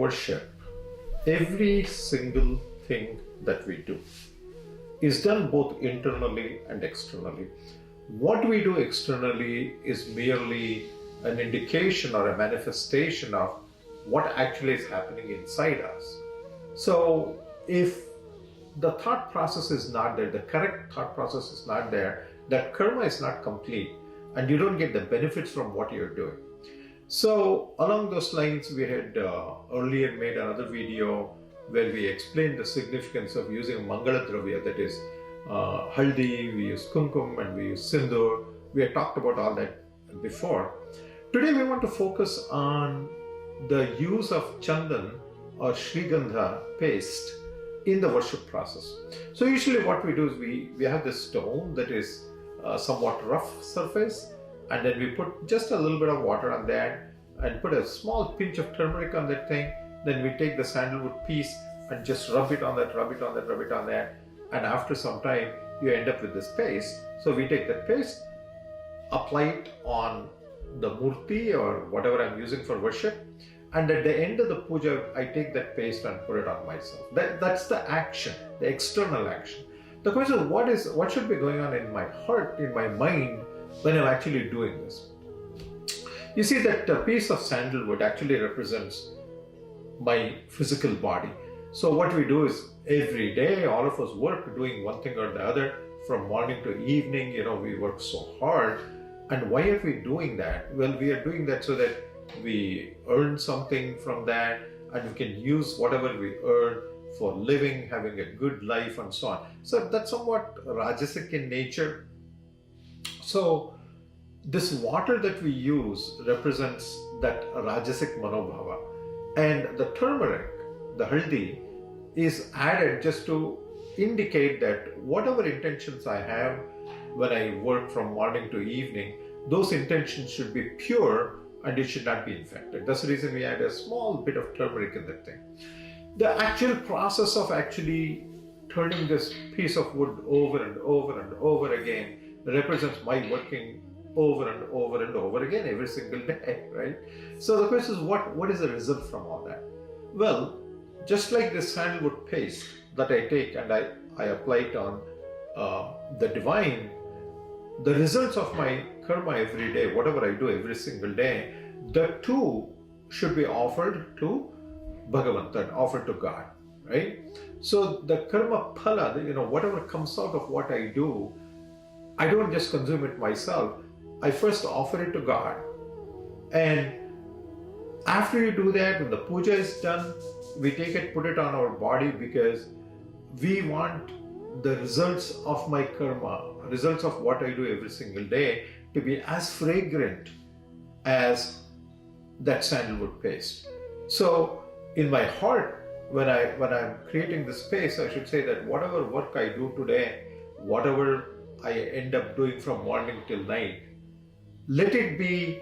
worship, every single thing that we do is done both internally and externally. What we do externally is merely an indication or a manifestation of what actually is happening inside us. So if the thought process is not there, the correct thought process is not there, that karma is not complete and you don't get the benefits from what you're doing. So along those lines, we had earlier made another video where we explained the significance of using Mangala Dravya, that is haldi, we use kumkum and we use sindur. We had talked about all that before. Today we want to focus on the use of Chandan or Shrigandha paste in the worship process. So usually what we do is we have this stone that is somewhat rough surface, and then we put just a little bit of water on that and put a small pinch of turmeric on that thing. Then we take the sandalwood piece and just rub it on that, rub it on that, rub it on that. And after some time, you end up with this paste. So we take that paste, apply it on the murti or whatever I'm using for worship. And at the end of the puja, I take that paste and put it on myself. That's the action, the external action. The question is, what should be going on in my heart, in my mind, when I'm actually doing this? You see, that piece of sandalwood actually represents my physical body. So what we do is every day, all of us work doing one thing or the other, from morning to evening, we work so hard. And why are we doing that? Well, we are doing that so that we earn something from that, and we can use whatever we earn for living, having a good life and so on. So that's somewhat rajasic in nature. So this water that we use represents that rajasic manobhava. And the turmeric, the haldi, is added just to indicate that whatever intentions I have when I work from morning to evening, those intentions should be pure and it should not be infected. That's the reason we add a small bit of turmeric in that thing. The actual process of actually turning this piece of wood over and over and over again represents my working over and over and over again every single day, right? So the question is, what is the result from all that? Well, just like this sandalwood paste that I take and I apply it on the divine, the results of my karma every day, whatever I do every single day, the two should be offered to Bhagavantan, offered to God, right? So the karma phala, whatever comes out of what I do, I don't just consume it myself. I first offer it to God. And after you do that, when the puja is done, we take it, put it on our body, because we want the results of my karma, results of what I do every single day, to be as fragrant as that sandalwood paste. So in my heart, when I'm creating this space, I should say that whatever work I do today, whatever I end up doing from morning till night, let it be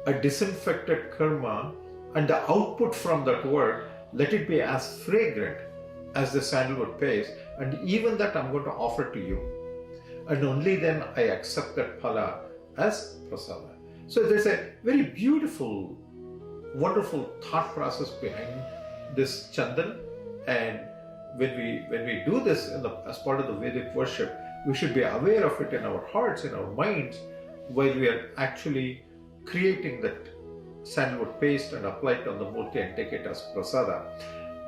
a disinfected karma, and the output from that work, let it be as fragrant as the sandalwood paste, and even that I'm going to offer to you. And only then I accept that phala as prasada. So there's a very beautiful, wonderful thought process behind this Chandan. And when we do this as part of the Vedic worship, we should be aware of it in our hearts, in our minds, while we are actually creating that sandalwood paste and apply it on the murti and take it as prasada.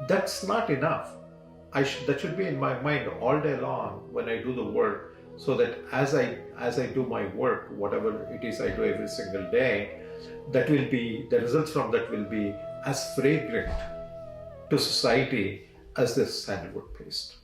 That's not enough. That should be in my mind all day long when I do the work, so that as I do my work, whatever it is I do every single day, the results from that will be as fragrant to society as this sandalwood paste.